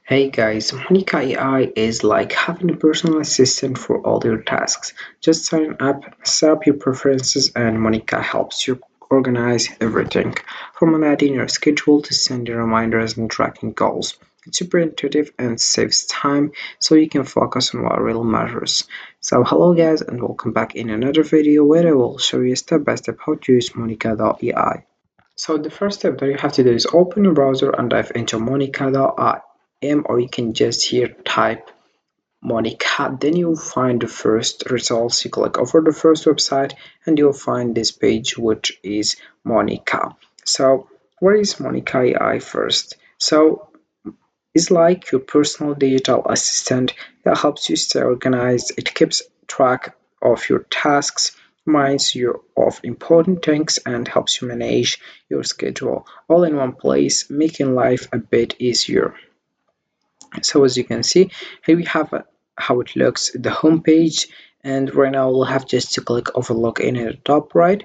Hey guys, Monica AI is like having a personal assistant for all your tasks. Just sign up, set up your preferences, and Monica helps you organize everything from managing your schedule to sending reminders and tracking goals. It's super intuitive and saves time so you can focus on what really matters. So, hello guys, and welcome back in another video where I will show you step by step how to use Monica AI. So the first step that you have to do is open your browser and dive into monica.im, or you can just here type Monica. Then you'll find the first results. You click over the first website and you'll find this page which is Monica. So what is Monica AI first? So it's like your personal digital assistant that helps you stay organized. It keeps track of your tasks, reminds you of important things, and helps you manage your schedule all in one place, making life a bit easier. So as you can see, here we have how it looks, the home page, and right now we'll have just to click over login at the top right.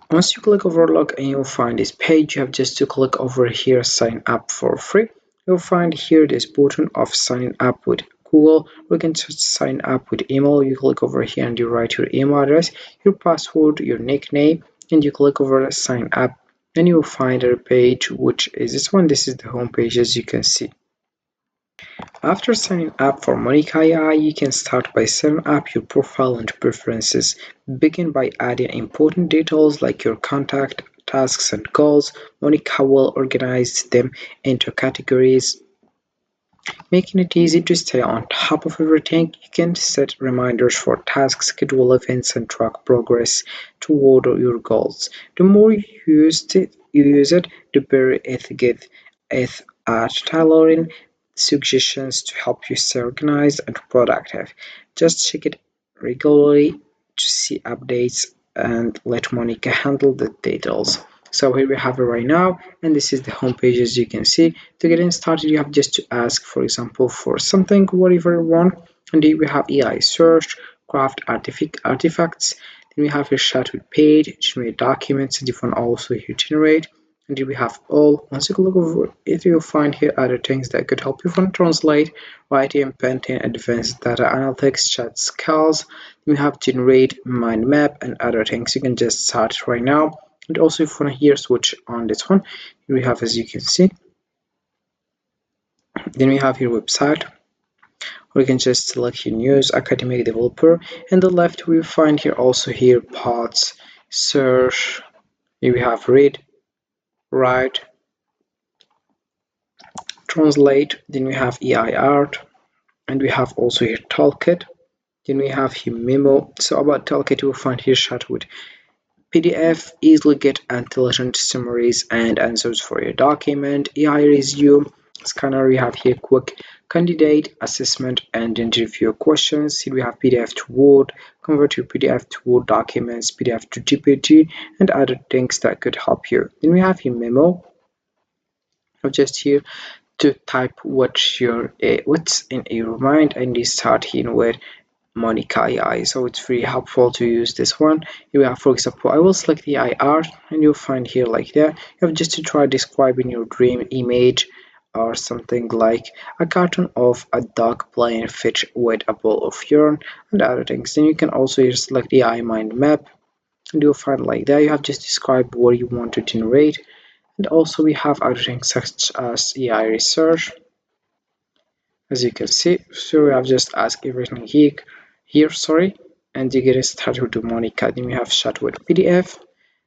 Once you click over login, you'll find this page. You have just to click over here, sign up for free. You'll find here this button of signing up with Google. We can just sign up with email. You click over here and you write your email address, your password, your nickname, and you click over sign up. And you'll find a page which is this one. This is the home page, as you can see. After signing up for Monica AI, you can start by setting up your profile and preferences. Begin by adding important details like your contact, tasks, and goals. Monica will organize them into categories, making it easy to stay on top of everything. You can set reminders for tasks, schedule events, and track progress toward your goals. The more you use it, the better it gets at tailoring suggestions to help you stay organized and productive. Just check it regularly to see updates and let Monica handle the details. So here we have it right now, and this is the home page. As you can see, to get started you have just to ask, for example, for something whatever you want, and here we have AI search, craft artifacts, then we have here chat with page, generate documents, and you can also here generate, and here we have all. Once you look over it, you'll find here other things that could help you from translate, writing, painting, advanced data analytics, chat skills. We have generate mind map and other things. You can just start right now. And also if you want to here switch on this one, here we have, as you can see, then we have here website. We can just select your news, academic developer, and the left we find here also here pods, search. Here we have read, write, translate. Then we have AI art, and we have also here toolkit. Then we have here memo. So about toolkit, you will find here chat with PDF, easily get intelligent summaries and answers for your document. AI resume scanner, we have here quick candidate assessment and interview questions. Here we have PDF to Word, convert your PDF to Word documents, PDF to GPT, and other things that could help you. Then we have here memo, just here to type what's in your mind, and you start here with Monica AI. So it's very helpful to use this one. You have, for example, I will select the AI art, and you'll find here like that. You have just to try describing your dream image, or something like a cartoon of a dog playing fetch with a bowl of urine and other things. Then you can also here select the AI mind map, and you'll find like that. You have just described what you want to generate, and also we have other things such as AI research, as you can see. So we have just asked everything here, sorry, and you get started with the Monica. Then we have chat with PDF.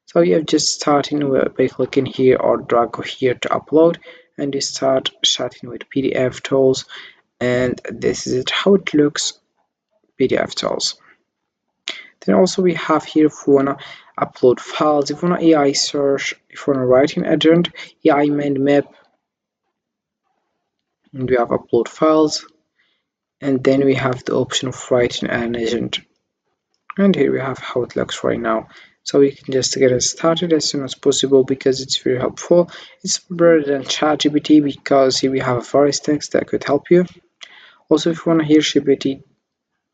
So you have just starting by clicking here or drag here to upload, and you start chatting with PDF tools, and this is it how it looks, PDF tools. Then also we have here if you wanna upload files, if you wanna AI search, if you wanna write an agent, AI mind map, and we have upload files, and then we have the option of writing an agent, and here we have how it looks right now. So you can just get it started as soon as possible because it's very helpful. It's better than ChatGPT because here we have various things that could help you. Also, if you want to hear GPT,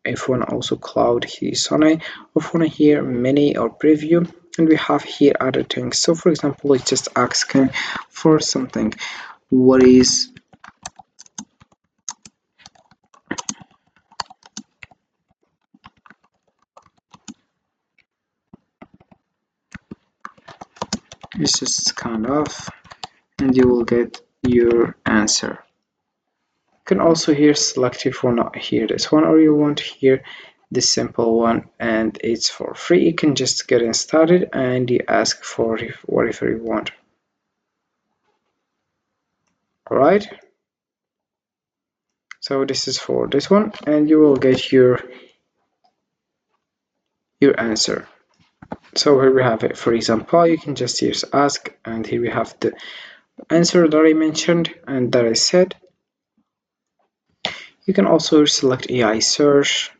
if you want to also cloud here Sonnet, or if you want to hear mini or preview, and we have here other things. So for example, it's just asking for something. what is it's just kind of, and you will get your answer. You can also here select if you want here this one or you want here this simple one, and it's for free. You can just get it started and you ask for whatever you want. All right, so this is for this one, and you will get your answer. So here we have it. For example, you can just use ask, and here we have the answer that I mentioned and that I said. You can also select AI search,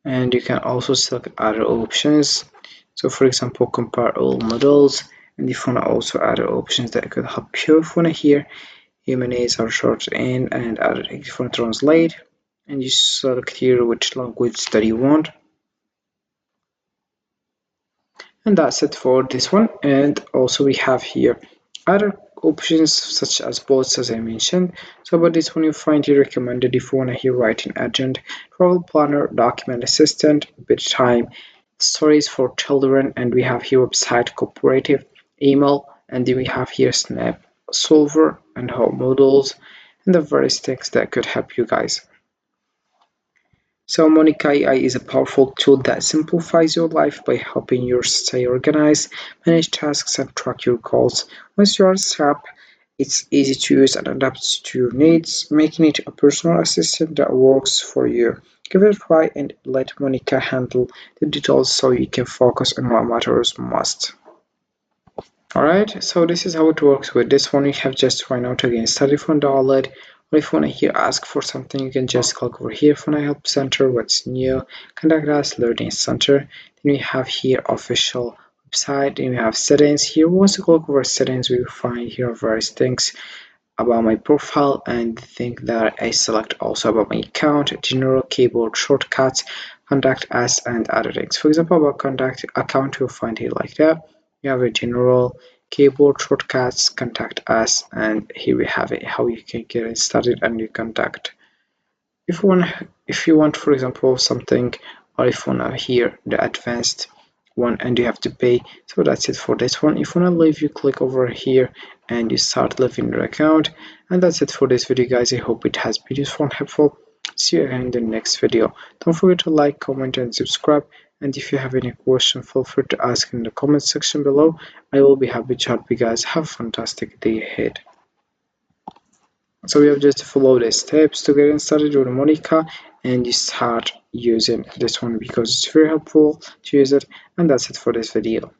and you can also select other options. So for example, compare all models, and if you want to also other options that could help you. If you want to hear humanities or short in and other things, if you want to translate, and you select here which language that you want. And that's it for this one. And also we have here other options such as bots, as I mentioned. So about this one, you find here recommended if you want to hear writing agent, travel planner, document assistant, bedtime stories for children, and we have here website cooperative, email, and then we have here snap solver and home models, and the various things that could help you guys. So Monica AI is a powerful tool that simplifies your life by helping you stay organized, manage tasks, and track your goals. Once you are set up, it's easy to use and adapts to your needs, making it a personal assistant that works for you. Give it a try and let Monica handle the details so you can focus on what matters most. Alright, so this is how it works with this one. You have just to find out again, study from download, or if you want to here ask for something, you can just click over here for a help center, what's new, contact us, learning center. Then we have here official website, and we have settings. Here once you click over settings, we will find here various things about my profile and the thing that I select also about my account, general, keyboard shortcuts, contact us, and other things. For example, about contact account, you'll find here like that. You have a general, keyboard shortcuts, contact us, and here we have it, how you can get it started and you contact. If you want for example something, or if you want to hear the advanced one and you have to pay, so that's it for this one. If you want to leave, you click over here and you start leaving your account, and that's it for this video guys. I hope it has been useful and helpful. See you again in the next video. Don't forget to like, comment, and subscribe, and if you have any question, feel free to ask in the comment section below. I will be happy to help you guys. Have a fantastic day ahead. So we have just to follow the steps to get started with Monica, and you start using this one because it's very helpful to use it. And that's it for this video.